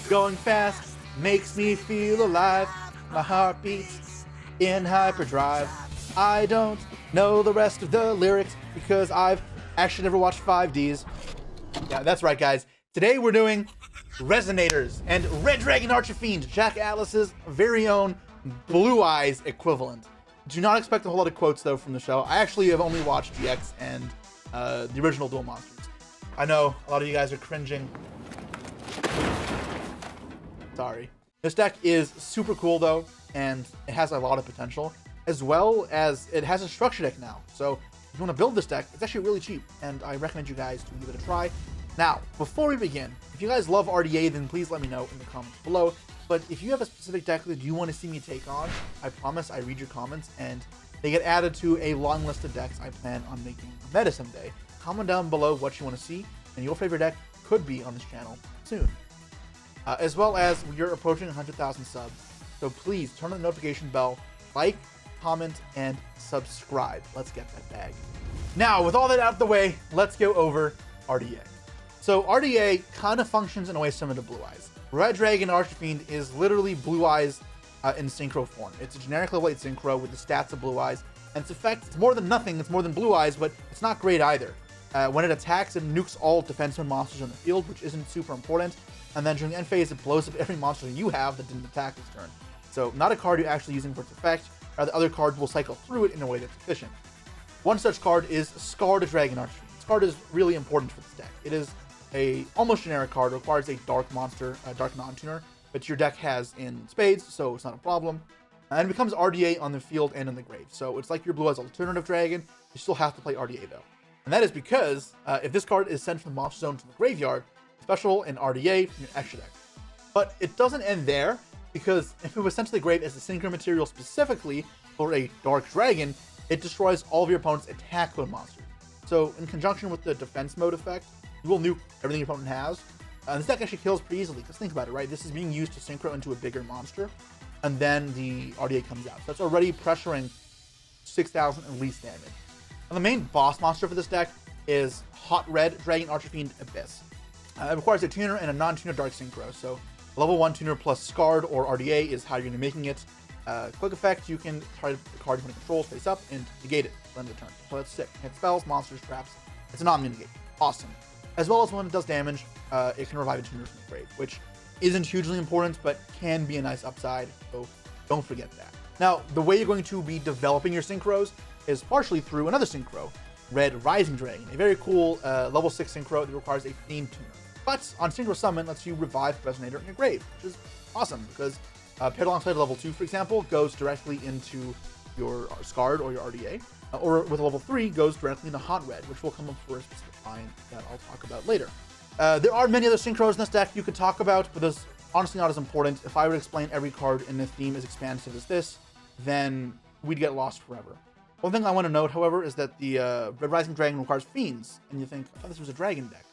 going fast, makes me feel alive. My heart beats in hyperdrive. I don't know the rest of the lyrics because I've actually never watched 5Ds. Yeah, that's right, guys. Today we're doing Resonators and Red Dragon Archfiend, Jack Atlas's very own Blue Eyes equivalent. Do not expect a whole lot of quotes, though, from the show. I actually have only watched GX and the original Duel Monsters. I know a lot of you guys are cringing. Sorry. This deck is super cool, though, and it has a lot of potential, as well as it has a structure deck now. So if you want to build this deck, it's actually really cheap, and I recommend you guys to give it a try. Now, before we begin, if you guys love RDA, then please let me know in the comments below. But if you have a specific deck that you want to see me take on, I promise I read your comments, and they get added to a long list of decks I plan on making a meta someday. Comment down below what you want to see, and your favorite deck could be on this channel soon. As well as we're approaching 100,000 subs, so please turn on the notification bell, like, comment, and subscribe. Let's get that bag. Now, with all that out of the way, let's go over RDA. So RDA kind of functions in a way similar to Blue Eyes. Red Dragon Archfiend is literally Blue Eyes in synchro form. It's a generic level 8 synchro with the stats of Blue Eyes, and its effect, it's more than nothing, it's more than Blue Eyes, but it's not great either. When it attacks, it nukes all defenseman monsters on the field, which isn't super important, and then during the end phase, it blows up every monster you have that didn't attack this turn. So not a card you're actually using for its effect, rather other cards will cycle through it in a way that's efficient. One such card is Scarred Dragon Archfiend. This card is really important for this deck. It is a almost generic card, requires a dark monster, a dark non-tuner, which your deck has in spades, so it's not a problem. And it becomes RDA on the field and in the grave. So it's like your Blue Eyes alternative dragon, you still have to play RDA though. And that is because if this card is sent from the monster zone to the graveyard, special and RDA from your extra deck. But it doesn't end there, because if it was sent to the grave as a synchro material specifically for a dark dragon, it destroys all of your opponent's attack mode monsters. So in conjunction with the defense mode effect, you will nuke everything your opponent has. And this deck actually kills pretty easily, because think about it, right? This is being used to synchro into a bigger monster, and then the RDA comes out. So it's already pressuring 6,000 at least damage. And the main boss monster for this deck is Hot Red Dragon Archfiend Abyss. It requires a tuner and a non-tuner dark synchro, so level 1 tuner plus Scarred or RDA is how you're going to be making it. Quick effect, you can target the card you want to control face up and negate it at the end of the turn. So that's sick. Hit spells, monsters, traps. It's a non-immune negate. Awesome. As well as when it does damage, it can revive a tuner from the grave, which isn't hugely important, but can be a nice upside, so don't forget that. Now, the way you're going to be developing your synchros is partially through another synchro, Red Rising Dragon, a very cool level 6 synchro that requires a Fiend tuner. But on Synchro Summon lets you revive Resonator in your grave, which is awesome, because paired alongside level 2, for example, goes directly into your Scarred or your RDA, or with level 3 goes directly into Hot Red, which will come up for a specific line that I'll talk about later. There are many other synchros in this deck you could talk about, but those honestly not as important. If I would explain every card in the theme as expansive as this, then we'd get lost forever. One thing I want to note, however, is that the Red Rising Dragon requires Fiends, and you think, I thought this was a Dragon deck.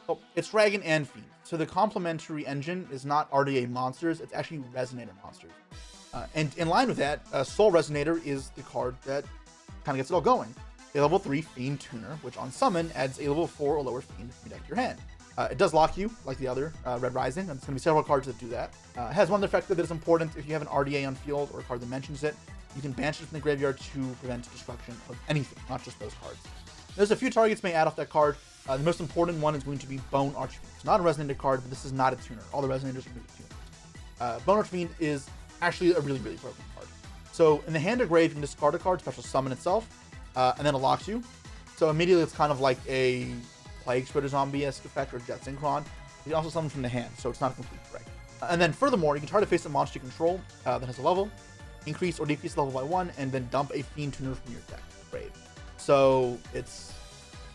Well, it's Dragon and Fiend. So the complementary engine is not RDA monsters, it's actually Resonator monsters. And in line with that, Soul Resonator is the card that kind of gets it all going. A level 3 Fiend Tuner, which on summon adds a level 4 or lower Fiend to your deck to your hand. It does lock you, like the other Red Rising, and there's going to be several cards that do that. It has one effect that is important. If you have an RDA on field or a card that mentions it, you can banish it from the graveyard to prevent destruction of anything, not just those cards. There's a few targets may add off that card. The most important one is going to be Bone Archfiend. It's not a Resonator card, but this is not a tuner. All the Resonators are going to be tuners. Bone Archfiend is actually a really, really broken card. So in the hand or grave, you can discard a card, special summon itself, and then it locks you. So immediately it's kind of like a Plague Spreader Zombie-esque effect or Jet Synchron. You can also summon from the hand, so it's not a complete break. And then furthermore, you can try to face a monster you control that has a level, increase or decrease the level by 1, and then dump a Fiend Tuner from your deck. Grave. So it's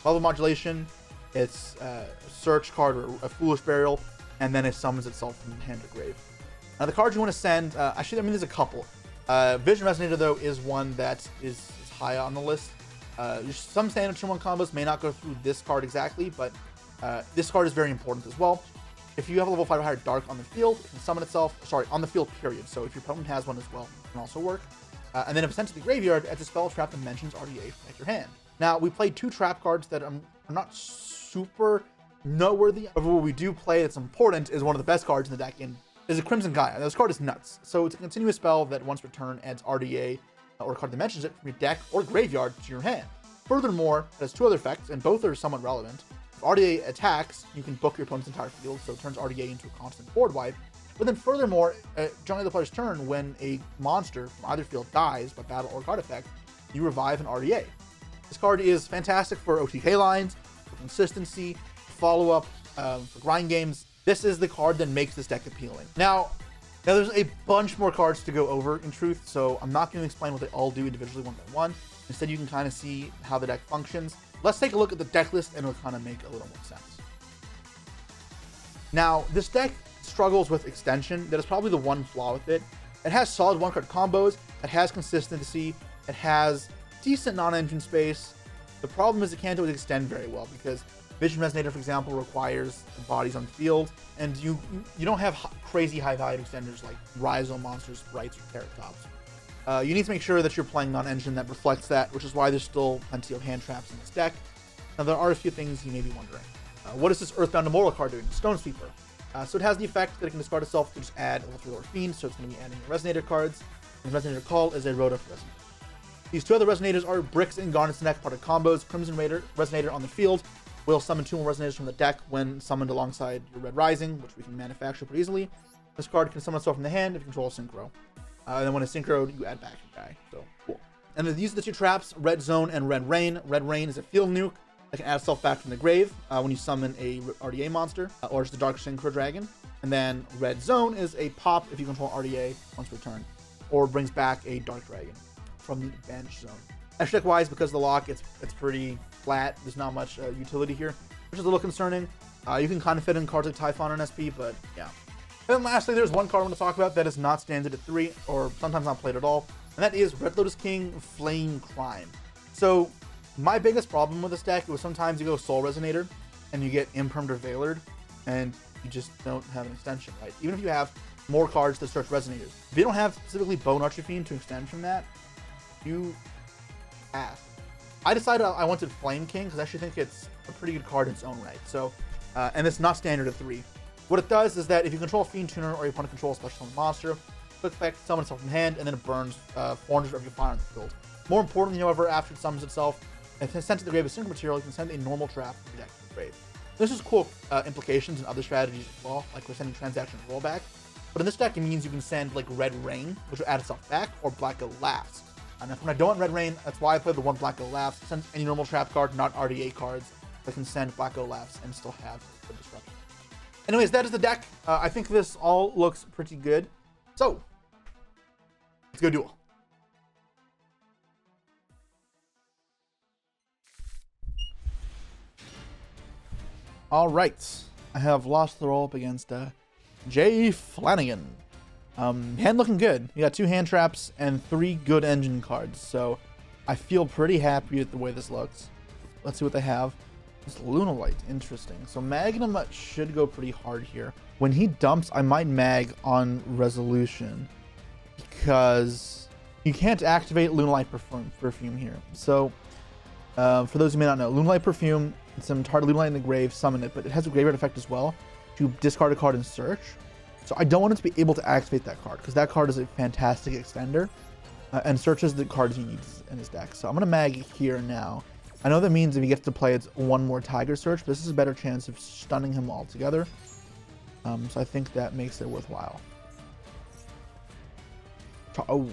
level modulation, it's a search card or a Foolish Burial, and then it summons itself from hand or grave. Now the cards you want to send, actually, there's a couple. Vision Resonator, though, is one that is high on the list. Some standard turn 1 combos may not go through this card exactly, but this card is very important as well. If you have a level 5 or higher Dark on the field, it can summon itself, on the field, period. So if your opponent has one as well, it can also work. And then if sent to the graveyard, adds a spell trap that mentions RDA at your hand. Now, we played 2 trap cards that are not super noteworthy. However, what we do play that's important is one of the best cards in the deck, and is a Crimson Gaia. Now, this card is nuts. So it's a continuous spell that once returned adds RDA or a card that mentions it from your deck or graveyard to your hand. Furthermore, it has two other effects, and both are somewhat relevant. If RDA attacks, you can book your opponent's entire field, so it turns RDA into a constant board wipe. But then furthermore, during the player's turn, when a monster from either field dies by battle or card effect, you revive an RDA. This card is fantastic for OTK lines, for consistency, follow-up, for grind games. This is the card that makes this deck appealing. Now there's a bunch more cards to go over in truth, so I'm not going to explain what they all do individually one by one. Instead, you can kind of see how the deck functions. Let's take a look at the deck list and it'll kind of make a little more sense. Now, this deck struggles with extension. That is probably the one flaw with it. It has solid one-card combos, it has consistency, it has decent non-engine space. The problem is it can't always extend very well because Vision Resonator, for example, requires bodies on the field, and you don't have crazy high value extenders like Rhizo monsters, Sprites, or Carrot Tops. You need to make sure that you're playing non-engine that reflects that, which is why there's still plenty of hand traps in this deck. Now, there are a few things you may be wondering. What is this Earthbound Immortal card doing? Stone Sweeper. So it has the effect that it can discard itself to just add a level 3 lower Fiend, so it's going to be adding Resonator cards. And Resonator Call is a Rhoda Resonator. These two other Resonators are Bricks and Garnet's deck, part of combos. Crimson Resonator on the field will summon 2 more Resonators from the deck when summoned alongside your Red Rising, which we can manufacture pretty easily. This card can summon itself from the hand if you control a Synchro. And then when it's synchroed, you add back your guy. So cool. And then these are the two traps, Red Zone and Red Rain. Red Rain is a field nuke that can add itself back from the grave when you summon a RDA monster or just a Dark Synchro Dragon. And then Red Zone is a pop if you control RDA once returned, or brings back a Dark Dragon from the bench zone. Extra deck wise, because of the lock, it's pretty flat. There's not much utility here, which is a little concerning. You can kind of fit in cards like Typhon and SP, but yeah. And then lastly, there's one card I want to talk about that is not standard at 3, or sometimes not played at all, and that is Red Lotus King Flame Crime. So my biggest problem with this deck was sometimes you go Soul Resonator and you get Impermed or Veilered, and you just don't have an extension, right? Even if you have more cards that search Resonators. If you don't have specifically Bone Archfiend to extend from that, you pass. I decided I wanted Flame King because I actually think it's a pretty good card in its own right. So, and it's not standard at 3. What it does is that if you control a Fiend Tuner or you want to control a special summon monster, quick effect, summon itself from hand, and then it burns 400 of your fire on the field. More importantly, however, after it summons itself, if it's sent to the grave as synchro material, you can send a normal trap to your deck to the grave. This has cool implications in other strategies as well, like we're sending transaction rollback. But in this deck, it means you can send like Red Rain, which will add itself back, or Black Laughs. And when I don't want Red Rain, that's why I play the one Black Laughs. It sends any normal trap card, not RDA cards, that can send Black Laughs and still have the disruption. Anyways, that is the deck. I think this all looks pretty good. So, let's go duel. All right, I have lost the roll up against Jay Flanagan. Hand looking good. You got 2 hand traps and 3 good engine cards, so I feel pretty happy with the way this looks. Let's see what they have. This Lunalight, interesting. So Magnum should go pretty hard here. When he dumps, I might mag on Resolution because you can't activate Lunalight Perfume here. So for those who may not know, Lunalight Perfume, it's some target Lunalight in the grave, summon it, but it has a graveyard effect as well to discard a card and search. So I don't want it to be able to activate that card because that card is a fantastic extender and searches the cards he needs in his deck. So I'm going to mag here now. I know that means if he gets to play, it's 1 more Tiger Search, but this is a better chance of stunning him altogether. So I think that makes it worthwhile. Oh,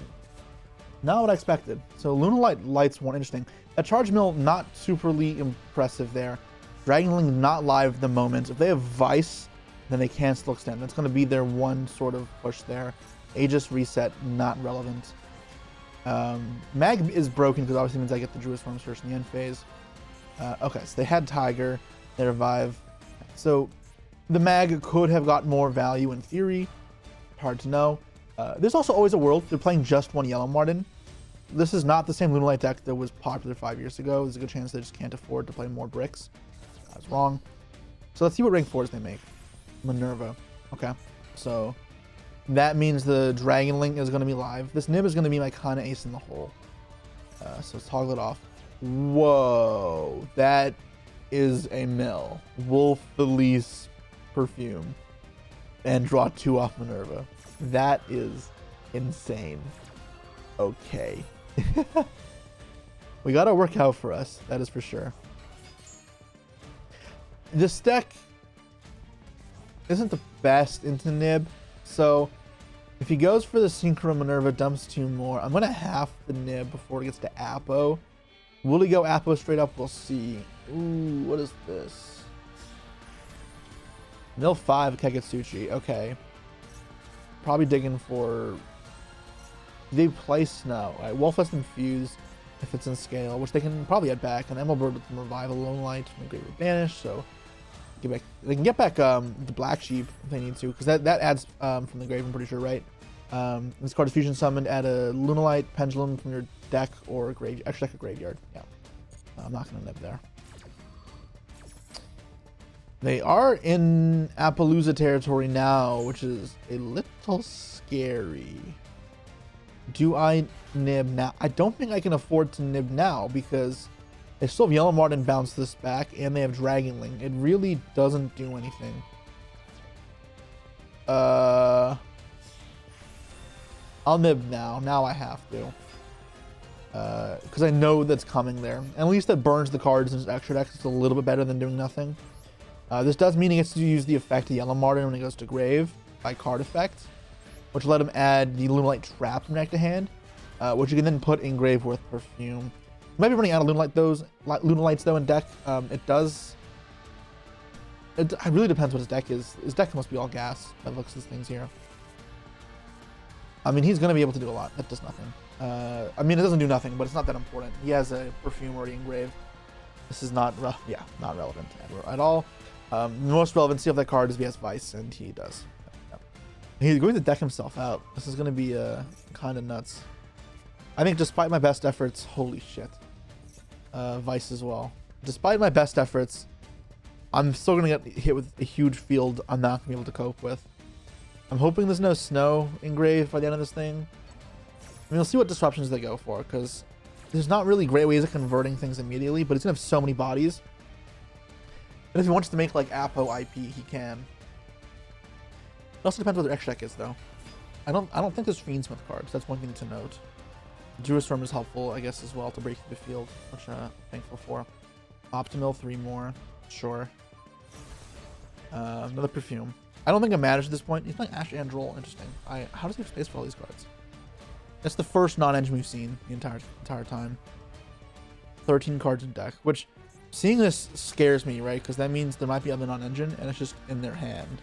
not what I expected. So Lunalight Lightsworn, interesting. A Charge Mill, not superly impressive there. Dragon Link not live at the moment. If they have Vice, then they can still extend. That's going to be their one sort of push there. Aegis Reset, not relevant. Mag is broken because obviously means I get the Druid's Form Search in the end phase. Okay, so they had Tiger, they revive. So the Mag could have got more value in theory. Hard to know. There's also always a world they're playing just 1 Yellow Marten. This is not the same Lunalight deck that was popular 5 years ago. There's a good chance they just can't afford to play more bricks. I was wrong. So let's see what rank 4s they make. Minerva. Okay, so that means the Dragon Link is going to be live. This Nib is going to be my kind of ace in the hole. So let's toggle it off. Whoa, that is a mill. Wolf, Elise, Perfume, and draw 2 off Minerva. That is insane. Okay. We gotta work out for us, that is for sure. This deck isn't the best into Nib, so if he goes for the Synchro Minerva, dumps 2 more, I'm gonna half the Nib before it gets to Apo. Will he go Apo straight up? We'll see. Ooh, what is this? Mill 5 Keketsuchi, okay. Probably digging for... They play Snow. Right? Wolf has Infuse if it's in scale, which they can probably get back. And Emerald Bird with Revival, Lunalight, and Great Banish, so get back. They can get back the Black Sheep if they need to, because that adds from the grave, I'm pretty sure, right? This card is Fusion Summoned, add a Lunalight Pendulum from your deck or grave, extra deck or graveyard. Yeah, I'm not gonna nib there. They are in Appaloosa territory now, which is a little scary. Do I nib now? I don't think I can afford to nib now because they still have Yellow Martin bounce this back and they have Dragonling. It really doesn't do anything. I'll nib now. Now I have to. Because I know that's coming there. And at least that burns the cards in his extra deck. It's a little bit better than doing nothing. This does mean he gets to use the effect of Yellow Martin when he goes to grave by card effect, which will let him add the Lunalight Trap from deck to hand, which you can then put in grave with Perfume. You might be running out of Lunalights though in deck. It really depends what his deck is. His deck must be all gas by the looks of these things here. I mean, he's going to be able to do a lot. That does nothing. I mean, it doesn't do nothing, but it's not that important. He has a Perfume already engraved. This is not relevant at all. The most relevancy of that card is if he has Vice, and he does. He's going to deck himself out. This is going to be kind of nuts. I think despite my best efforts, holy shit. Vice as well. Despite my best efforts, I'm still going to get hit with a huge field I'm not going to be able to cope with. I'm hoping there's no Snow engraved by the end of this thing. I mean, we'll see what disruptions they go for, because there's not really great ways of converting things immediately, but he's going to have so many bodies. And if he wants to make like Apo IP, he can. It also depends what their extra deck is, though. I don't think there's Fiendsmith cards. That's one thing to note. Druid Storm is helpful, I guess, as well to break through the field, which I'm thankful for. Optimal, 3 more. Sure. Another Perfume. I don't think it matters at this point. He's playing Ash Androl. Interesting. How does he have space for all these cards? That's the first non-engine we've seen the entire time. 13 cards in deck, which seeing this scares me, right? Because that means there might be other non-engine, and it's just in their hand.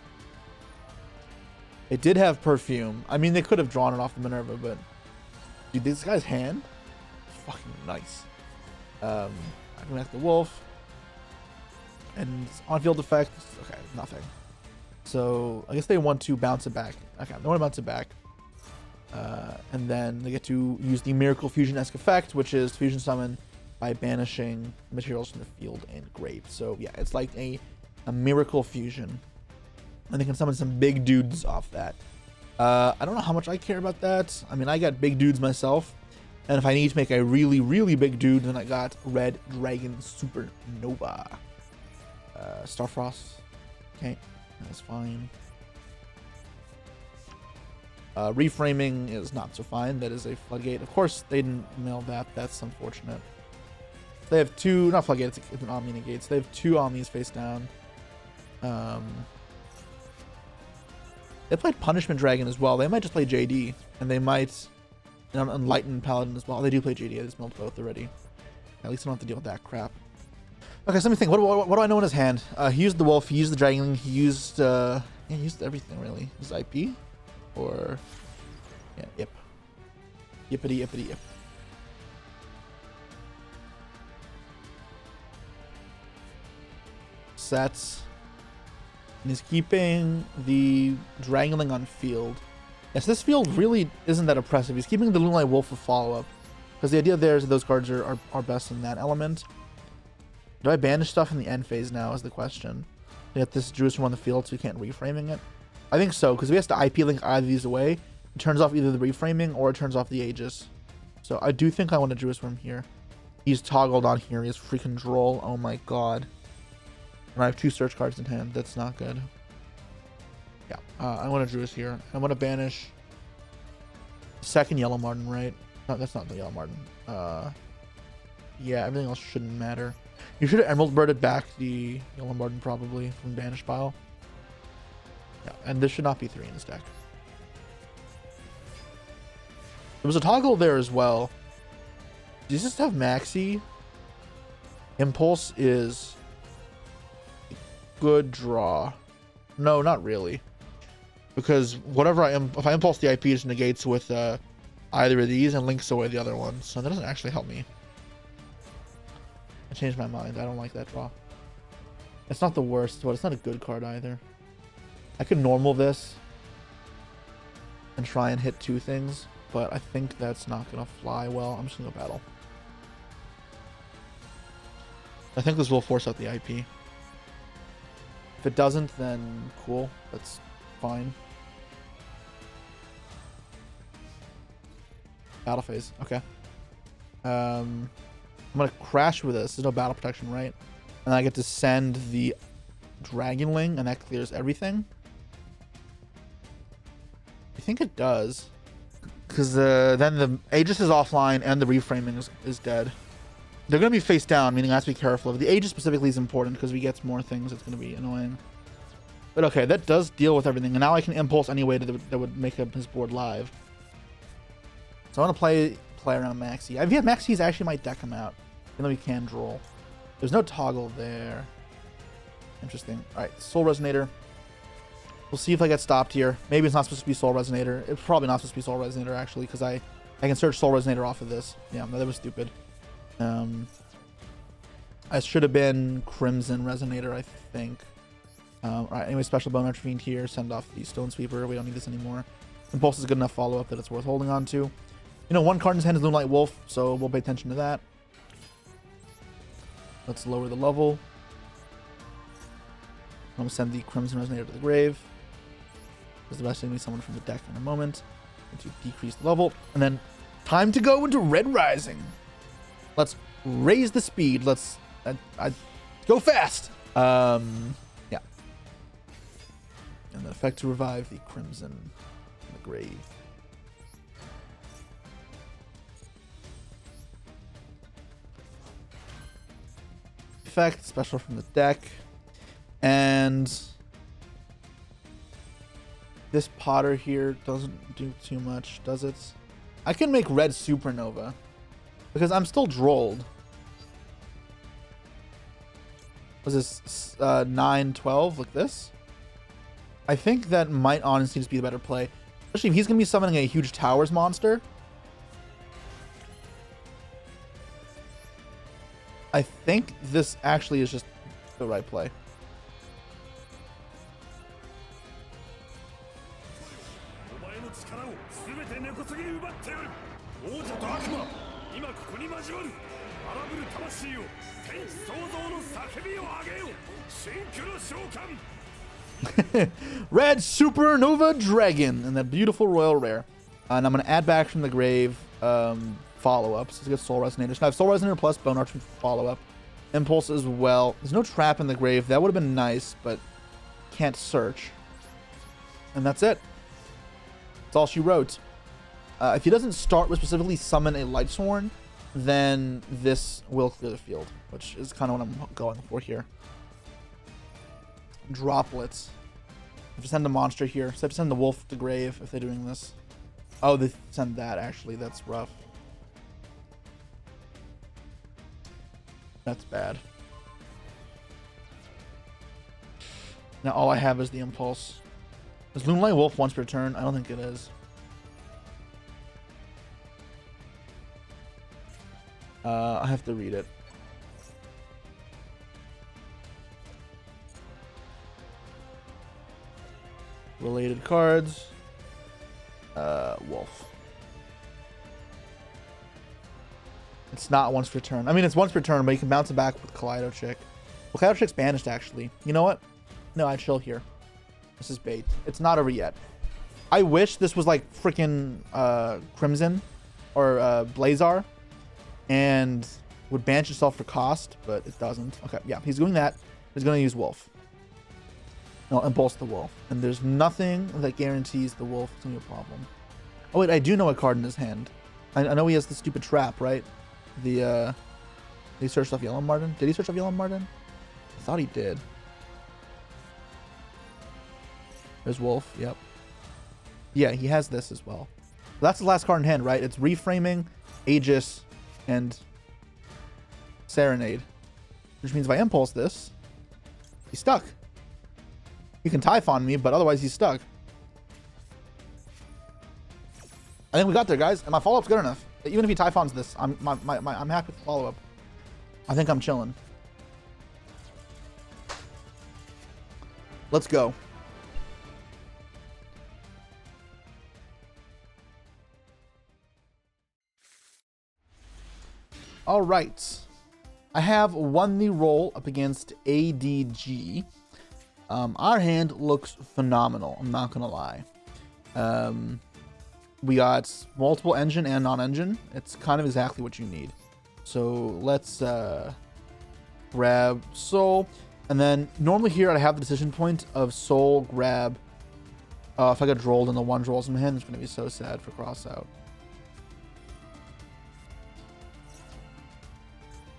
They did have Perfume. I mean, they could have drawn it off the Minerva, but dude, this guy's hand is fucking nice. I can act the Wolf, and on-field effect. Okay, nothing. So I guess they want to bounce it back. Okay, they want to bounce it back. And then they get to use the Miracle Fusion-esque effect, which is Fusion Summon by banishing materials from the field and grave. So yeah, it's like a Miracle Fusion. And they can summon some big dudes off that. I don't know how much I care about that. I mean, I got big dudes myself. And if I need to make a really, really big dude, then I got Red Dragon Supernova. Starfrost. Okay, that's fine. Reframing is not so fine. That is a Floodgate. Of course, they didn't mail that. That's unfortunate. They have 2, not Floodgate, it's an Omni negates. They have 2 Omnis face down. They played Punishment Dragon as well. They might just play JD, and they might Enlightened Paladin as well. They do play JD. I just milled both already. At least I don't have to deal with that crap. Okay, so let me think. What do I know in his hand? He used the Wolf. He used the Dragon. He used he used everything really. His IP, or yeah, yep, yippity yippity yip. Sets. And he's keeping the Dragonling on field. Yes, this field really isn't that oppressive. He's keeping the Lunalight Wolf for follow-up. Because the idea there is that those cards are best in that element. Do I banish stuff in the end phase now is the question. We got this Druid Storm on the field so we can't reframing it. I think so, because if he has to IP link either of these away, it turns off either the reframing or it turns off the Aegis. So I do think I want to Druid Storm here. He's toggled on here. He has freaking Droll. Oh my god. And I have 2 search cards in hand. That's not good. Yeah, I want to Druid's here. I want to banish second Yellow Marten, right? No, that's not the Yellow Marten. Yeah, everything else shouldn't matter. You should have Emerald Birded back the Yellow Marten probably from Banish pile. Yeah, and this should not be 3 in this deck. There was a toggle there as well. Do you just have Maxi? Impulse is a good draw. No, not really. Because whatever if I impulse the IP, it just negates with either of these and links away the other one. So that doesn't actually help me. I changed my mind. I don't like that draw. It's not the worst, but it's not a good card either. I could normal this and try and hit 2 things, but I think that's not going to fly well. I'm just going to go battle. I think this will force out the IP. If it doesn't, then cool. That's fine. Battle phase. Okay. I'm going to crash with this. There's no battle protection, right? And I get to send the Dragonling, and that clears everything. I think it does. Because then the Aegis is offline and the reframing is dead. They're going to be face down, meaning I have to be careful of it. The Aegis specifically is important because we get more things. It's going to be annoying. But okay, that does deal with everything. And now I can impulse any way that would make up his board live. So I want to play around Maxi. If he had Maxi, he's actually might deck him out. Even though he can draw. There's no toggle there. Interesting. Alright, Soul Resonator. We'll see if I get stopped here. Maybe it's not supposed to be Soul Resonator. It's probably not supposed to be Soul Resonator, actually, because I can search Soul Resonator off of this. Yeah, no, that was stupid. I should have been Crimson Resonator, I think. Alright, anyway, special Bone Archfiend here. Send off the Stone Sweeper. We don't need this anymore. Impulse is a good enough follow-up that it's worth holding on to. You know, 1 card in his hand is Lunalight Wolf, so we'll pay attention to that. Let's lower the level. I'm going to send the Crimson Resonator to the grave. Because the rest is going to be someone from the deck in a moment. To decrease the level. And then time to go into Red Rising. Let's raise the speed. Let's go fast. Yeah. And the effect to revive the Crimson in the grave. Effect, special from the deck. And this Potter here doesn't do too much, does it? I can make red Supernova because I'm still drolled. Was this 9-12 like this? I think that might honestly just be the better play, especially if he's gonna be summoning a huge Towers monster. I think this actually is just the right play. Red Supernova Dragon and that beautiful Royal Rare. And I'm going to add back from the grave follow-ups to get Soul Resonator. So I have Soul Resonator plus Bone Arch follow-up. Impulse as well. There's no trap in the grave. That would have been nice, but can't search. And that's it. That's all she wrote. If he doesn't start with specifically summon a Lightsworn, then this will clear the field, which is kind of what I'm going for here. Droplets. I have to send a monster here. So I have to send the wolf to grave if they're doing this. Oh, they send that, actually. That's rough. That's bad. Now all I have is the impulse. Is Lunalight Wolf once per turn? I don't think it is. I have to read it. Related cards. Wolf. It's not once per turn. I mean, it's once per turn, but you can bounce it back with Kaleido Chick. Well, Kaleido Chick's banished, actually. You know what? No, I chill here. This is bait. It's not over yet. I wish this was like freaking Crimson or Blazar and would banish itself for cost, but it doesn't. Okay, yeah, he's doing that. He's going to use Wolf. No, Impulse the Wolf. And there's nothing that guarantees the Wolf is going to be a problem. Oh, wait, I do know a card in his hand. I know he has the stupid trap, right? Did he search off Yellow Martin? Did he search off Yellow Martin? I thought he did. There's Wolf, yep. Yeah, he has this as well. That's the last card in hand, right? It's Reframing, Aegis, and Serenade. Which means if I Impulse this, he's stuck. He can Typhon me, but otherwise he's stuck. I think we got there, guys. And my follow-up's good enough. Even if he Typhons this, I'm happy with the follow-up. I think I'm chilling. Let's go. All right. I have won the roll up against ADG. Our hand looks phenomenal. I'm not gonna lie. We got multiple engine and non-engine. It's kind of exactly what you need. So let's grab Soul, and then normally here I have the decision point of Soul grab. If I get drolled and the one drolls in my hand, it's gonna be so sad for cross out.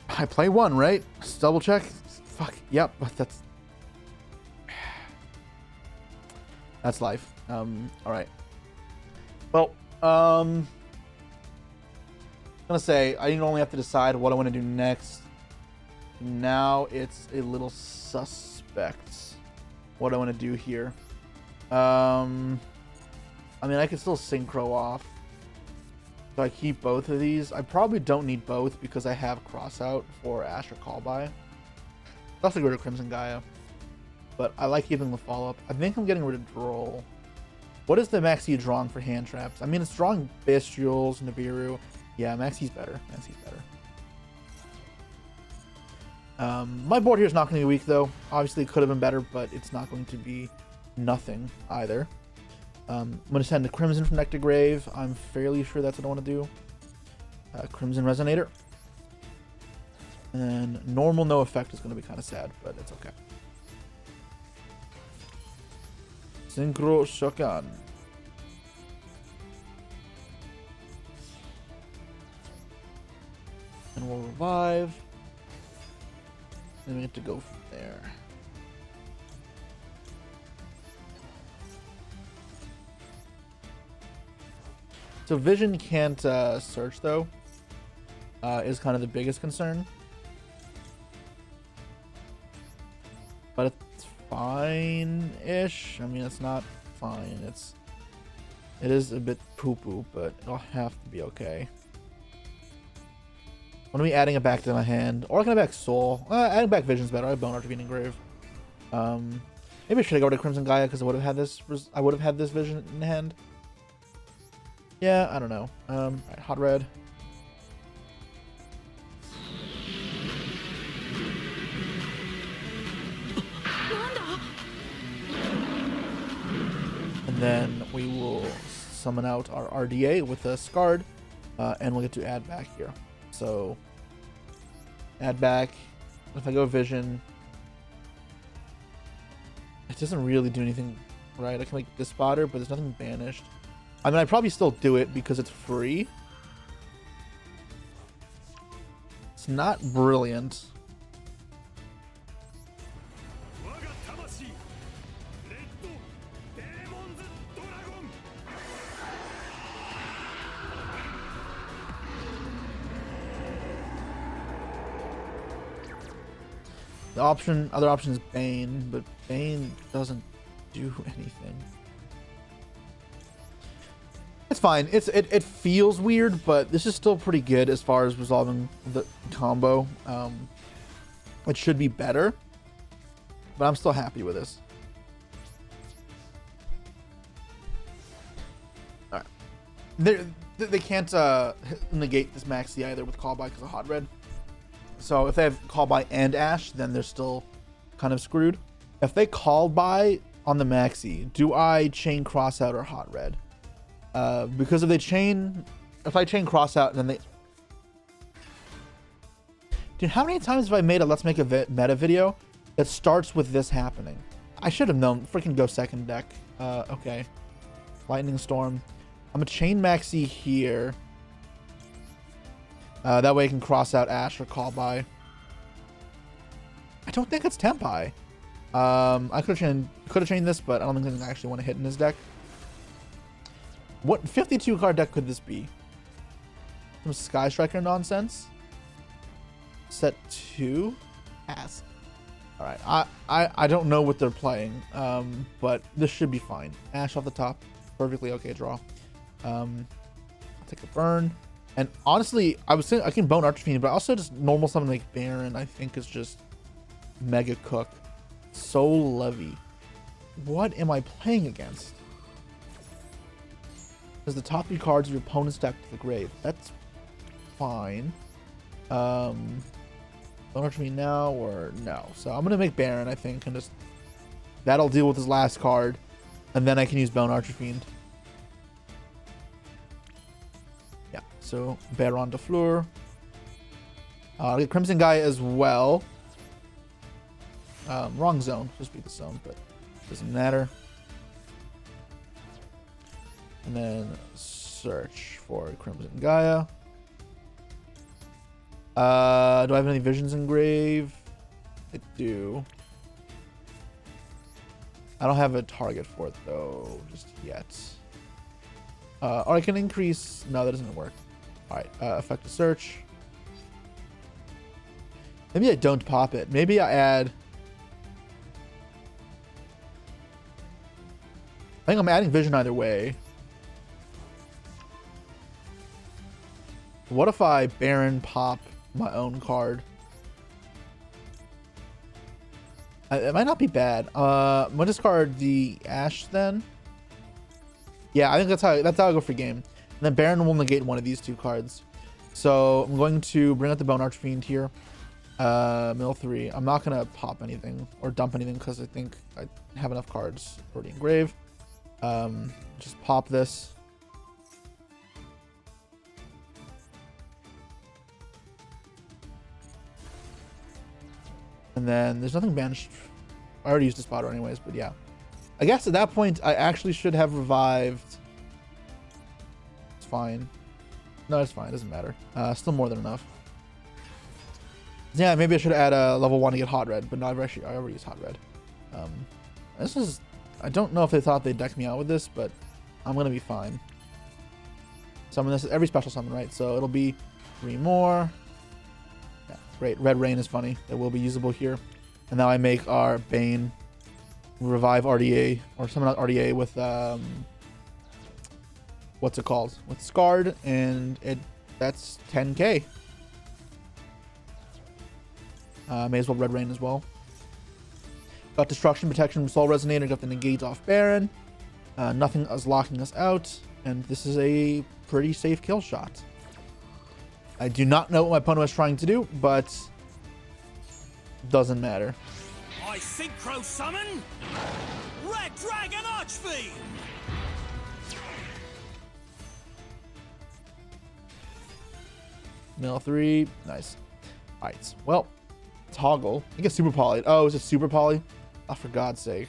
I play one, right? Just double check. Fuck. Yep. That's life. All right. Well, I'm gonna say I only have to decide what I want to do next. Now it's a little suspect what I want to do here. I mean, I can still synchro off. So I keep both of these. I probably don't need both because I have Crossout for Ash or Callby. I'll also go to Crimson Gaia. But I like keeping the follow-up. I think I'm getting rid of Droll. What is the Maxi drawing for hand traps? I mean, it's drawing Bestials, Nibiru. Yeah, Maxi's better. Maxi's better. My board here is not going to be weak, though. Obviously, it could have been better, but it's not going to be nothing either. I'm going to send a Crimson from Deck to Grave. I'm fairly sure that's what I want to do. Crimson Resonator. And normal no effect is going to be kind of sad, but it's okay. Synchro Shokan. And we'll revive. And we get to go from there. So Vision can't search, though, is kind of the biggest concern. But it's fine-ish. I mean, it's not fine. It is a bit poo-poo, but it'll have to be okay. I'm gonna be adding it back to my hand, or I can add back Soul. Adding back Vision's better. I have Bone Archfiend Engrave. Maybe I should go to Crimson Gaia because I would have had this. I would have had this Vision in hand. Yeah, I don't know. Right, Hot Red. And then we will summon out our RDA with a Scard, and we'll get to add back here. So, add back. If I go Vision, it doesn't really do anything, right? I can make this spotter, but there's nothing banished. I mean, I'd probably still do it because it's free. It's not brilliant. The other option is Bane, but Bane doesn't do anything. It's fine. It feels weird, but this is still pretty good as far as resolving the combo. It should be better, but I'm still happy with this. All right. They can't negate this Maxi either with Callby because of Hot Red. So if they have Callby and Ash, then they're still kind of screwed. If they Callby on the Maxi, do I chain Crossout or Hot Red? Because if I chain Crossout, then they... Dude, how many times have I made a Let's Make a Meta video that starts with this happening. I should have known. Freaking go second deck. Okay. Lightning Storm. I'm gonna chain Maxi here. That way I can cross out Ash or Call by. I don't think it's Tempai. I could have chained this, but I don't think I actually want to hit in his deck. What 52 card deck could this be? Some Sky Striker nonsense. Set 2. Ask. All right. I don't know what they're playing, but this should be fine. Ash off the top. Perfectly okay draw. I'll take a burn. And honestly, I was saying I can bone Archfiend, but also just normal something like Baron, I think is just mega cook. Soul Levy. What am I playing against? Does the top 3 cards of your opponent's deck to the grave? That's fine. Bone Archfiend now or no? So I'm gonna make Baron, I think, and just that'll deal with his last card, and then I can use Bone Archfiend. Yeah. So Baron de Fleur. I'll get Crimson Gaia as well. Wrong zone. Just beat the zone, but doesn't matter. And then search for Crimson Gaia. Do I have any Visions Engrave? I do. I don't have a target for it though, just yet. Or I can increase. No, that doesn't work. All right, effective search. Maybe I don't pop it. Maybe I add. I think I'm adding Vision either way. What if I Baron pop my own card? It might not be bad. I'm gonna discard the Ash then. Yeah, I think that's how I go for game. And then Baron will negate one of these 2 cards. So I'm going to bring out the Bone Archfiend here. Mill 3. I'm not gonna pop anything or dump anything because I think I have enough cards already engraved. Just pop this. And then there's nothing banished. I already used the spotter anyways, but yeah. I guess at that point, I actually should have revived. It's fine. No, it's fine. It doesn't matter. Still more than enough. Yeah, maybe I should add a level 1 to get Hot Red, but no, I already used Hot Red. This is... I don't know if they thought they'd deck me out with this, but I'm going to be fine. Summon this every special summon, right? So it'll be 3 more. Yeah, great. Red Rain is funny. It will be usable here. And now I make our Bane revive RDA, or summon out RDA with, what's it called? With Scarred, and that's 10k. May as well Red Rain as well. Got Destruction, Protection, Soul Resonator, got the negate off Baron. Nothing is locking us out, and this is a pretty safe kill shot. I do not know what my opponent was trying to do, but doesn't matter. I synchro summon Red Dragon Archfiend. Mill 3, nice. Alright, well, toggle. I guess Super Poly. Oh, is it Super Poly? Oh, for God's sake.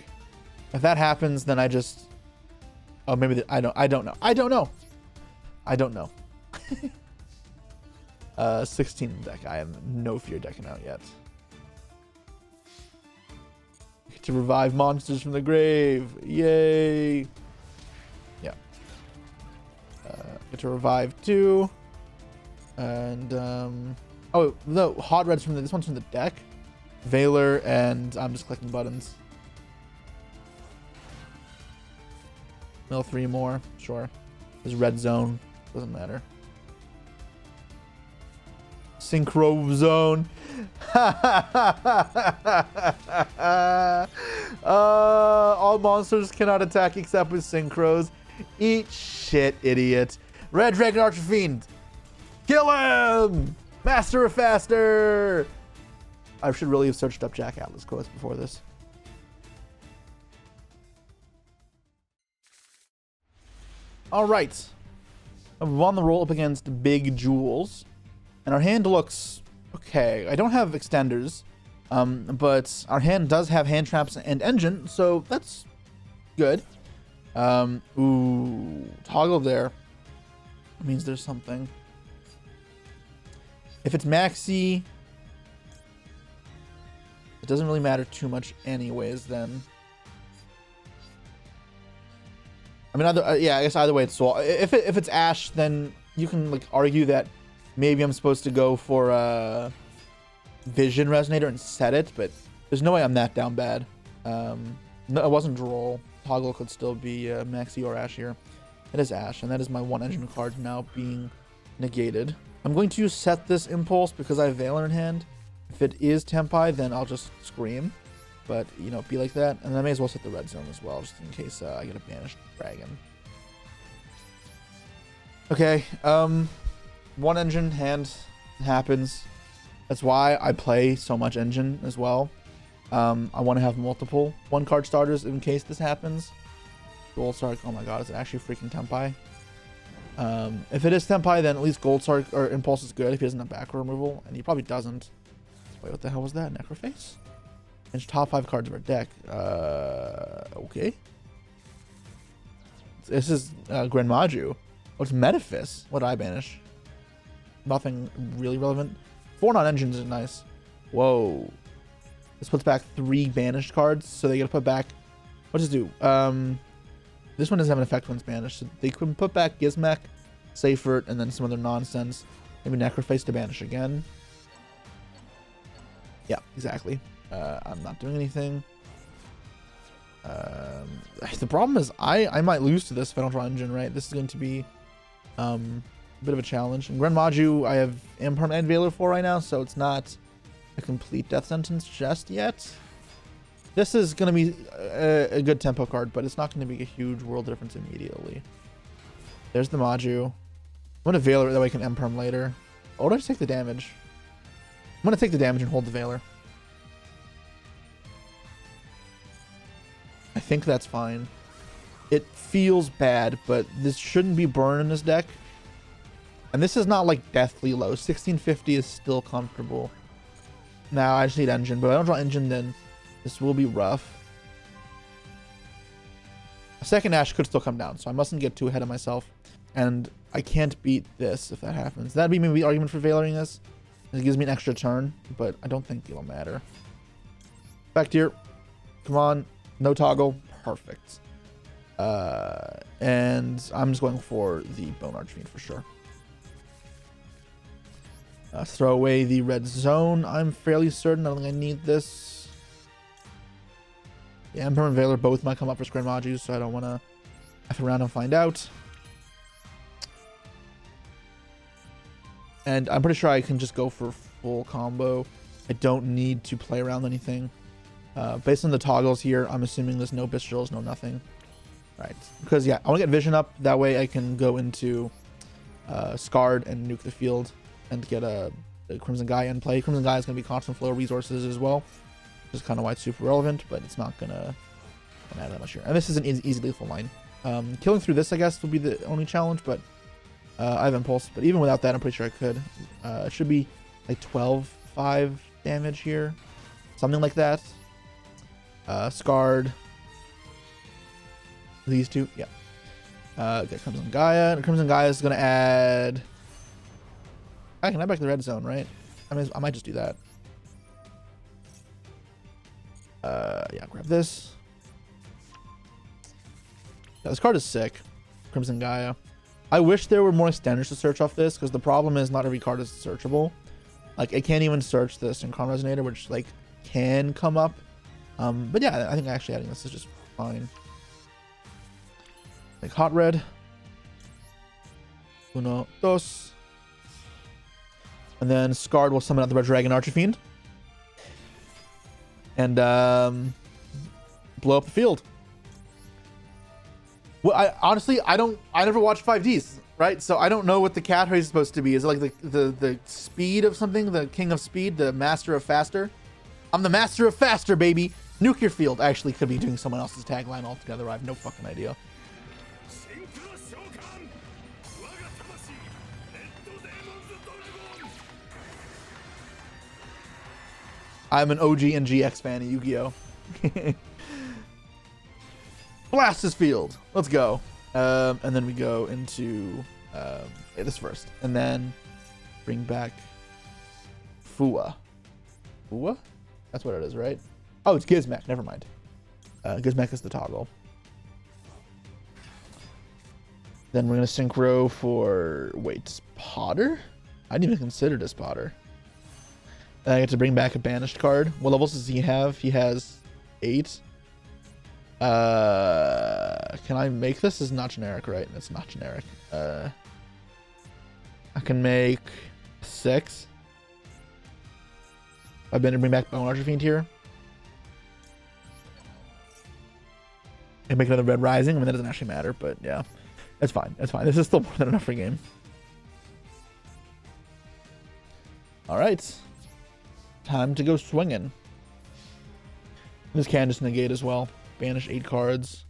If that happens, then I just... Oh, maybe... I don't know. I don't know. 16 deck. I have no fear decking out yet. Get to revive monsters from the grave. Yay. Yeah. Get to revive 2. And, oh, no. Hot Red's from this one's from the deck. Veiler, and I'm just clicking buttons. Mill 3 more, sure. There's red zone, doesn't matter. Synchro zone. All monsters cannot attack except with synchros. Eat shit, idiot. Red Dragon Archfiend. Kill him! Master of Faster! I should really have searched up Jack Atlas quotes before this. Alright. I've won the roll up against Big Jules. And our hand looks okay. I don't have extenders. But our hand does have hand traps and engine, so that's good. Ooh, toggle there. That means there's something. If it's maxi, it doesn't really matter too much anyways then. I mean, yeah, I guess either way it's so. If it's Ash, then you can like argue that maybe I'm supposed to go for a Vision Resonator and set it, but there's no way I'm that down bad. No, it wasn't Droll. Toggle could still be Maxi or Ash here. It is Ash, and that is my one engine card now being negated. I'm going to set this Impulse because I have Veiler in hand. If it is Tempai, then I'll just Scream. But, you know, be like that. And I may as well set the Red Zone as well, just in case I get a Banished Dragon. Okay, one engine hand happens. That's why I play so much engine as well. I want to have multiple one-card starters in case this happens. Gold Sark, oh my god, is it actually freaking Tempai? If it is Tempai, then at least Gold Sark or Impulse is good if he doesn't have back row removal, and he probably doesn't. Wait, what the hell was that? Necroface? And top 5 cards of our deck. Okay. This is Gren Maju. Oh, it's Metaphys. What did I banish? Nothing really relevant. 4 non-engines is nice. Whoa. This puts back 3 banished cards, so they gotta put back. What does it do? This one doesn't have an effect when it's banished. So they can put back Gizmek, Seifert, and then some other nonsense. Maybe Necroface to banish again. Yeah, exactly. I'm not doing anything. The problem is I might lose to this if I don't draw engine, right? This is going to be a bit of a challenge. And Gren Maju, I have Impermanent and Veiler for right now, so it's not a complete death sentence just yet. This is going to be a good tempo card, but it's not going to be a huge world difference immediately. There's the Maju. I'm going to Veiler, that way I can Imperm later. Oh, did I just take the damage? I'm going to take the damage and hold the Veiler. I think that's fine. It feels bad, but this shouldn't be burn in this deck. And this is not like deathly low. 1650 is still comfortable. Now I just need engine, but if I don't draw engine, then this will be rough. A second Ash could still come down, so I mustn't get too ahead of myself. And I can't beat this if that happens. That'd be maybe the argument for Veiling this. It gives me an extra turn, but I don't think it'll matter. Back here. Come on. No toggle. Perfect. And I'm just going for the Bone Archfiend for sure. Throw away the red zone. I'm fairly certain. I don't think I need this. Yeah, Emperor and Veiler both might come up for Gren Maju, so I don't want to F around and find out. And I'm pretty sure I can just go for full combo. I don't need to play around anything. Based on the toggles here, I'm assuming there's no Bistrils, no nothing. Right. Because, yeah, I want to get Vision up. That way I can go into Scarred and nuke the field and get a Crimson Gaia in play. Crimson Gaia is going to be constant flow of resources as well. Which is kind of why it's super relevant, but it's not going to matter that much here. And this is an easy lethal line. Killing through this, I guess, will be the only challenge, but I have Impulse. But even without that, I'm pretty sure I could. It should be like 12-5 damage here. Something like that. Scarred. These two, yeah. Get Crimson Gaia. And Crimson Gaia is going to add... I can add back the red zone, right? I mean, I might just do that. Yeah, grab this. Yeah, this card is sick. Crimson Gaia. I wish there were more extenders to search off this, because the problem is not every card is searchable. Like, I can't even search this in Synchron Resonator, which, like, can come up. But yeah, I think actually adding this is just fine. Like hot red. Uno, dos. And then Scarred will summon out the Red Dragon Archfiend. And blow up the field. Well, I never watched 5Ds, right? So I don't know what the cat race is supposed to be. Is it like the speed of something? The king of speed? The master of faster? I'm the master of faster, baby. Nuke your field. I actually could be doing someone else's tagline altogether. I have no fucking idea. I'm an OG and GX fan of Yu-Gi-Oh. Blast his field. Let's go. And then we go into this first, and then bring back Fua. Fua? That's what it is, right? Oh, it's Gizmek. Never mind. Gizmek is the toggle. Then we're gonna synchro for Potter? I didn't even consider this Potter. Then I get to bring back a banished card. What levels does he have? He has 8. Can I make this? Is not generic, right? It's not generic. I can make 6. I've been to bring back Bone Archfiend here. And make another Red Rising. I mean, that doesn't actually matter, but yeah. It's fine. It's fine. This is still more than enough for a game. Alright. Time to go swinging. This can just negate as well. Banish 8 cards.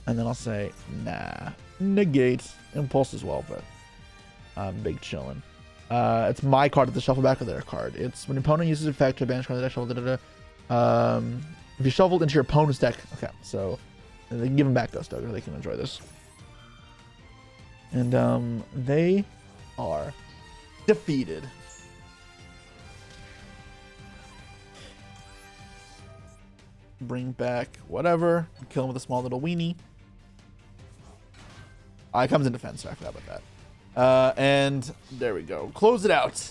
And then I'll say, nah. Negate. Impulse as well, but I'm big chillin'. It's my card at the shuffle back of their card. It's when your opponent uses effect to banish card of the deck shuffle. If you shuffled into your opponent's deck. Okay, so they can give them back Ghost Ogre. They can enjoy this. And they are defeated. Bring back whatever. Kill him with a small little weenie. It comes in defense, so I forgot about that. And there we go. Close it out.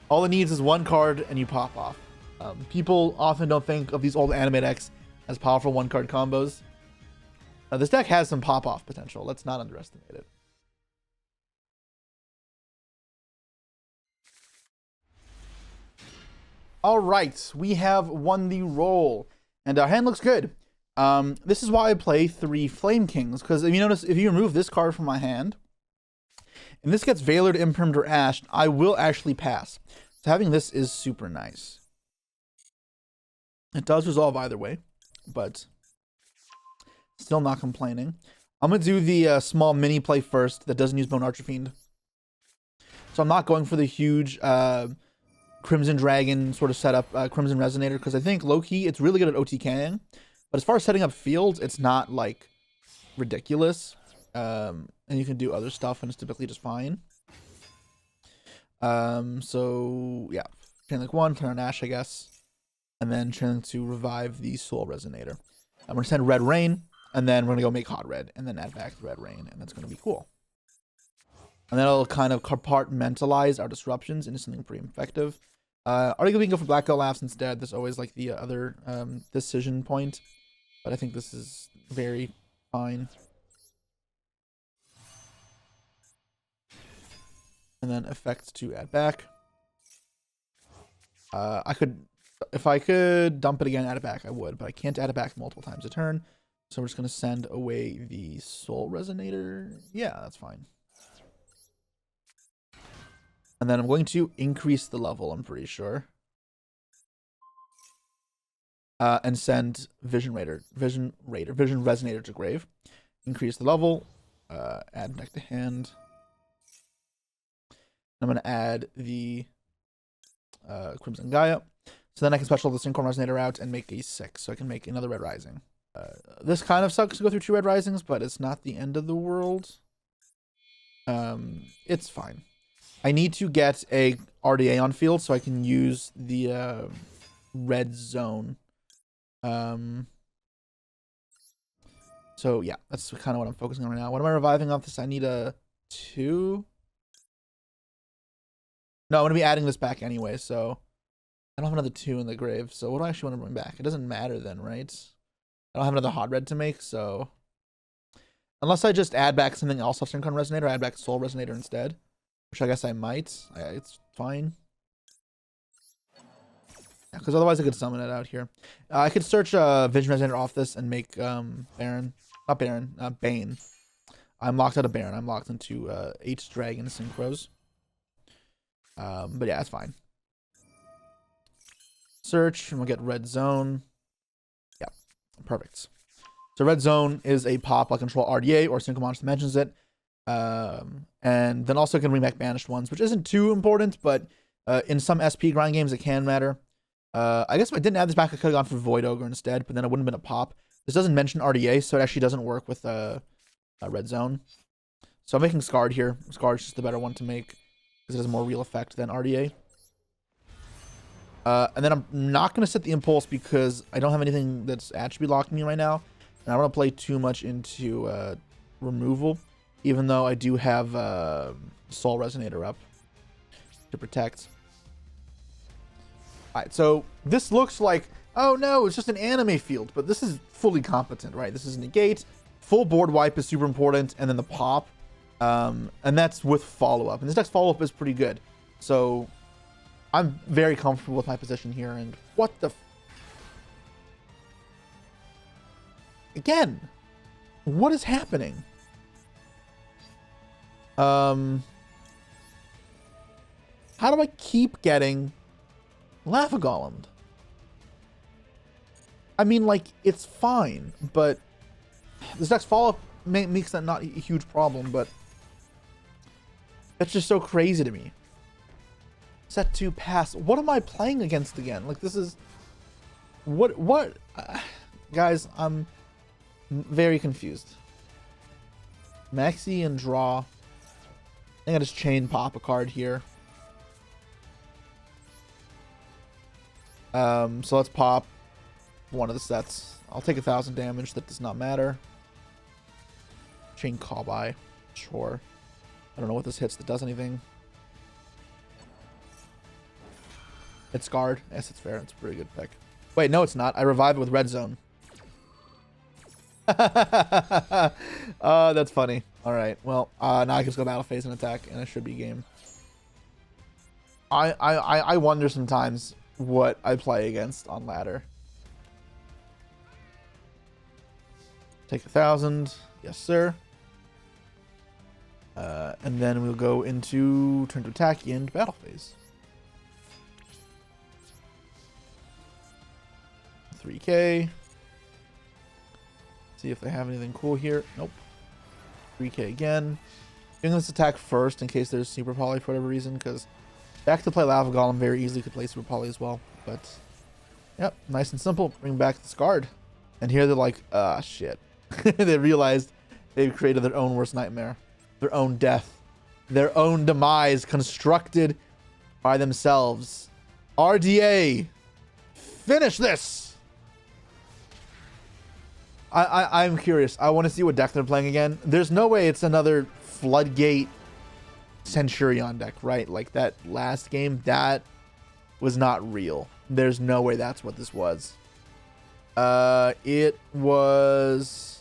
All it needs is one card and you pop off. People often don't think of these old anime decks as powerful one-card combos. This deck has some pop-off potential. Let's not underestimate it. All right, we have won the roll, and our hand looks good. This is why I play 3 Flame Kings, because if you notice, if you remove this card from my hand, and this gets Veilered, Impermed, or Ashed, I will actually pass. So having this is super nice. It does resolve either way, but still not complaining. I'm going to do the small mini play first that doesn't use Bone Archfiend. So I'm not going for the huge Crimson Dragon sort of setup, Crimson Resonator, because I think low-key it's really good at OTKing. But as far as setting up fields, it's not like ridiculous. And you can do other stuff and it's typically just fine. So yeah, Chain Link 1, turn on Ash, I guess. And then Chain Link 2, revive the Soul Resonator. I'm going to send Red Rain, and then we're going to go make Hot Red, and then add back the Red Rain, and that's going to be cool. And then it'll kind of compartmentalize our disruptions into something pretty effective. Arguably we can go for Black Goat Laughs instead. There's always like the other decision point. But I think this is very fine. And then effects to add back. If I could dump it again, add it back, I would. But I can't add it back multiple times a turn. So we're just going to send away the Soul Resonator. Yeah, that's fine. And then I'm going to increase the level, I'm pretty sure. And send Vision Resonator to grave. Increase the level. Add deck to hand. I'm going to add the Crimson Gaia. So then I can special the Synchron Resonator out and make a 6. So I can make another Red Rising. This kind of sucks to go through 2 Red Risings, but it's not the end of the world. It's fine. I need to get a RDA on field so I can use the red zone. So yeah, that's kind of what I'm focusing on right now. What am I reviving off this? I need a 2. No, I'm going to be adding this back anyway, so I don't have another 2 in the grave. So what do I actually want to bring back? It doesn't matter then, right? I don't have another Hot Red to make, so unless I just add back something else off Synchron Resonator, I add back Soul Resonator instead, which I guess I might. It's fine. Yeah, because otherwise I could summon it out here. I could search Vision Resonator off this and make Bane. I'm locked out of Baron. I'm locked into 8 Dragon Synchros. But yeah, it's fine. Search, and we'll get Red Zone. Yeah, perfect. So Red Zone is a pop like control RDA or Synchro Monster mentions it. And then also can bring back banished ones, which isn't too important, but in some SP grind games it can matter. I guess if I didn't add this back, I could have gone for Void Ogre instead, but then it wouldn't have been a pop. This doesn't mention RDA, so it actually doesn't work with a red zone. So I'm making Scarred here. Scarred's just the better one to make because it has a more real effect than RDA. And then I'm not going to set the Impulse because I don't have anything that's attribute locking me right now. And I don't want to play too much into removal, even though I do have Soul Resonator up to protect. Alright, so this looks like, oh no, it's just an anime field, but this is fully competent, right? This is negate, full board wipe is super important, and then the pop, and that's with follow-up. And this deck's follow-up is pretty good. So I'm very comfortable with my position here, and what the... Again, what is happening? How do I keep getting Lava Golemed? I mean, like, it's fine, but this deck's follow-up makes that not a huge problem, but that's just so crazy to me. Set 2 pass. What am I playing against again? Like, this is... What? Guys, I'm very confused. Maxi and draw. I think I just chain pop a card here. So let's pop one of the sets. I'll take 1,000 damage. That does not matter. Chain call by. Sure. I don't know what this hits that does anything. It's Scarred. Yes, it's fair. It's a pretty good pick. Wait, no, it's not. I revive it with Red Zone. That's funny. All right. Well, now I can just go battle phase and attack, and it should be game. I wonder sometimes what I play against on ladder. Take 1,000. Yes, sir. And then we'll go into turn to attack and battle phase. 3k. See if they have anything cool here. Nope. 3k again. Doing this attack first in case there's Super Poly for whatever reason, because back to play Lava Golem very easily could play Super Poly as well. But yep, nice and simple. Bring back the Scarred. And here they're like, ah, shit. They realized they've created their own worst nightmare. Their own death. Their own demise constructed by themselves. RDA. Finish this. I'm curious. I want to see what deck they're playing again. There's no way it's another Floodgate Centur-Ion deck, right? Like that last game, that was not real. There's no way that's what this was. It was...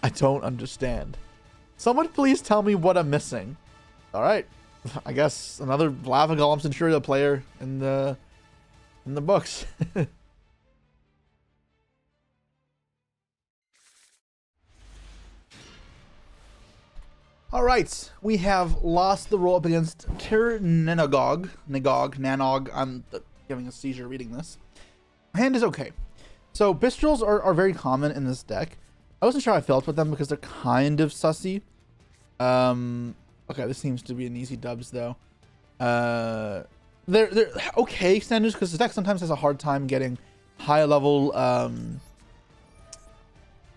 I don't understand. Someone please tell me what I'm missing. All right. I guess another Lava Golem Centurion player in the books. All right, we have lost the roll up against Nanog. I'm having a seizure reading this. My hand is okay. So Bistrels are very common in this deck. I wasn't sure how I felt with them because they're kind of sussy. Okay, this seems to be an easy dubs though. They're okay standards because the deck sometimes has a hard time getting high level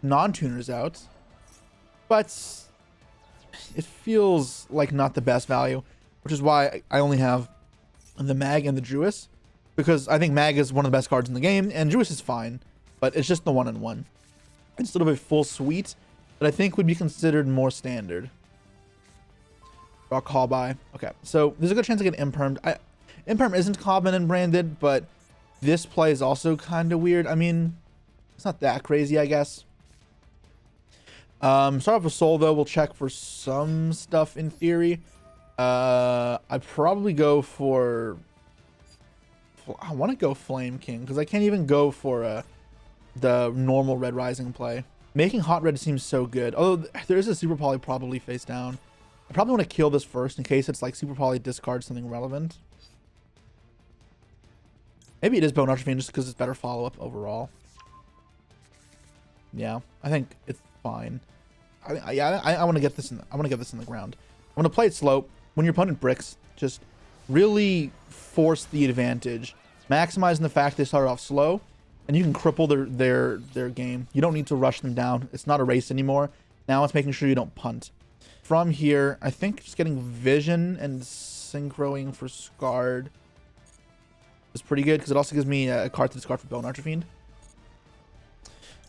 non-tuners out, but it feels like not the best value, which is why I only have the Mag and the Jewess, because I think Mag is one of the best cards in the game and Jewess is fine, but it's just the 1-on-1 instead of a full suite that I think would be considered more standard. Draw call by. Okay, so there's a good chance I get Impermed. Imperm isn't common and branded, but this play is also kind of weird. I mean, it's not that crazy, I guess. Start off with Soul, though. We'll check for some stuff in theory. I'd probably go for... I want to go Flame King, because I can't even go for the normal Red Rising play. Making Hot Red seems so good. Although there is a Super Poly probably face down. I probably want to kill this first in case it's like Super Poly discards something relevant. Maybe it is Bone Archfiend just because it's better follow-up overall. Yeah, I think it's fine. I want to get this in. I want to get this in the ground. I'm gonna play it slow. When your opponent bricks, just really force the advantage, maximizing the fact they start off slow, and you can cripple their game. You don't need to rush them down. It's not a race anymore. Now it's making sure you don't punt. From here, I think just getting vision and synchroing for Scarred is pretty good because it also gives me a card to discard for Bone Archfiend.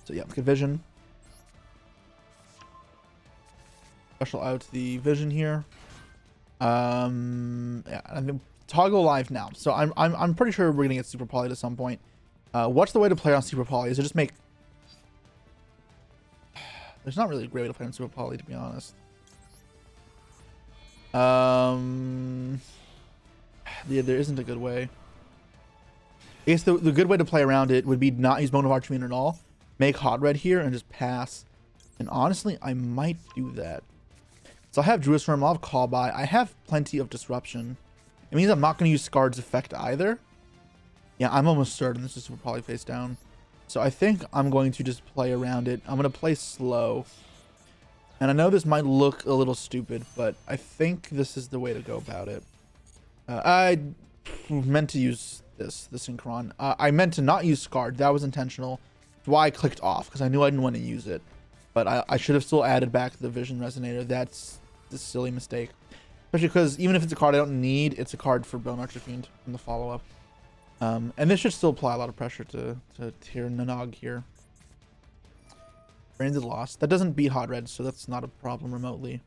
So yeah, let's get vision. Special out the vision here. Yeah, I mean, toggle live now. So I'm pretty sure we're gonna get Super Poly at some point. What's the way to play on Super Poly? Is it just make? There's not really a great way to play on Super Poly, to be honest. Yeah, there isn't a good way. I guess the good way to play around it would be not use Bone of Archfiend at all. Make Hot Red here and just pass. And honestly, I might do that. So I have Druid's Firm, I'll have Call By. I have plenty of Disruption. It means I'm not going to use Scarred's effect either. Yeah, I'm almost certain this is Super Poly face down. So I think I'm going to just play around it. I'm going to play slow. And I know this might look a little stupid, but I think this is the way to go about it. I meant to use the Synchron. I meant to not use Scarred. That was intentional. That's why I clicked off, because I knew I didn't want to use it. But I should have still added back the Vision Resonator. That's a silly mistake. Especially because even if it's a card I don't need, it's a card for Bone Archfiend in the follow-up. And this should still apply a lot of pressure to Tyr Nanog here. Branded Lost. That doesn't beat Hot Red, so that's not a problem remotely.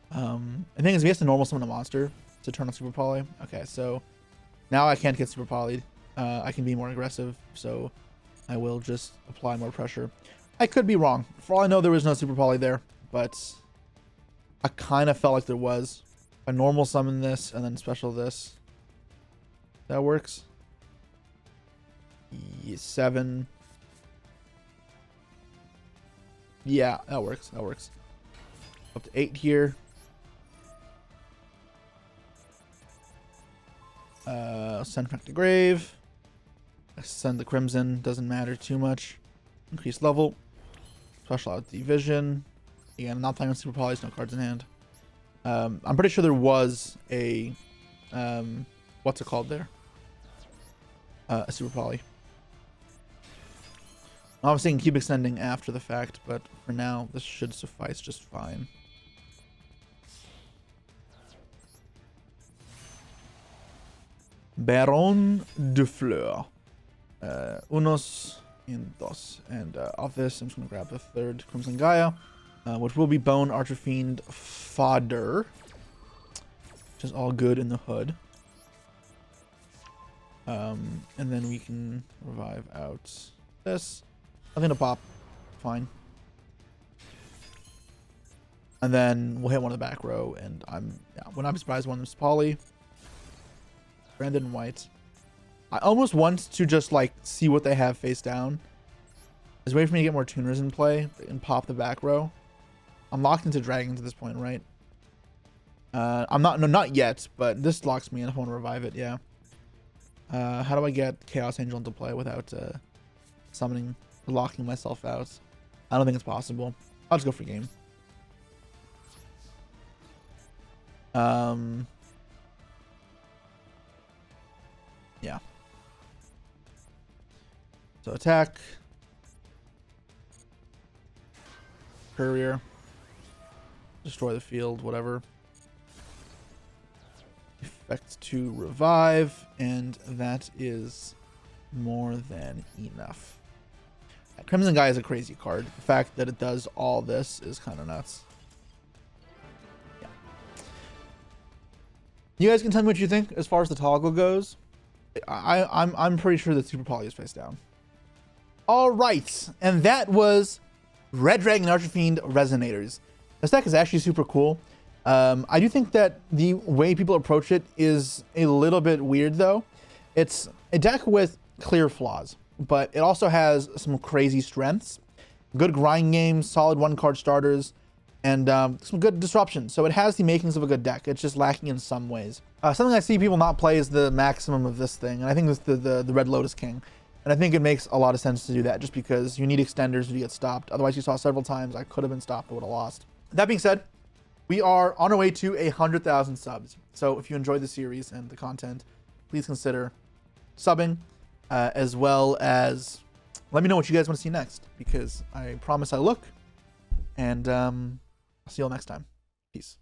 The thing is, we have to normal summon a monster to turn on Super Poly. Okay, so now I can't get Super Poly'd. I can be more aggressive, so I will just apply more pressure. I could be wrong. For all I know, there was no Super Poly there, but I kind of felt like there was. I normal summon this and then special this. That works. 7. Yeah, that works. That works. Up to 8 here. Send back to grave. Send the Crimson. Doesn't matter too much. Increase level. Special out the vision. Again, I'm not playing on Super Polys. No cards in hand. I'm pretty sure there was a what's it called there? A Super Poly. Obviously, you can keep extending after the fact, but for now, this should suffice just fine. Baron de Fleur. Unos and dos. And off this, I'm just going to grab the third Crimson Gaia, which will be Bone Archfiend fodder, which is all good in the hood. And then we can revive out this. Nothing to pop. Fine. And then we'll hit one of the back row, and when I'm surprised one is Poly. Branded and white. I almost want to just like see what they have face down. There's a way for me to get more tuners in play and pop the back row. I'm locked into dragons at this point, right? I'm not, no, not yet, but this locks me in if I want to revive it, yeah. How do I get Chaos Angel into play without summoning, locking myself out? I don't think it's possible. I'll just go for game. Yeah. So attack. Courier. Destroy the field, whatever. Effect to revive, and that is more than enough. Crimson Guy is a crazy card. The fact that it does all this is kind of nuts. Yeah. You guys can tell me what you think as far as the toggle goes. I'm pretty sure that Super Poly is face down. All right, and that was Red Dragon Archfiend Resonators. This deck is actually super cool. I do think that the way people approach it is a little bit weird, though. It's a deck with clear flaws, but it also has some crazy strengths. Good grind games, solid one-card starters, and some good disruption. So it has the makings of a good deck. It's just lacking in some ways. Something I see people not play is the maximum of this thing, and I think this the Red Lotus King. And I think it makes a lot of sense to do that just because you need extenders to get stopped. Otherwise, you saw several times I could have been stopped but would have lost. That being said, we are on our way to 100,000 subs. So if you enjoyed the series and the content, please consider subbing, as well as let me know what you guys want to see next, because I promise I look. And I'll see you all next time. Peace.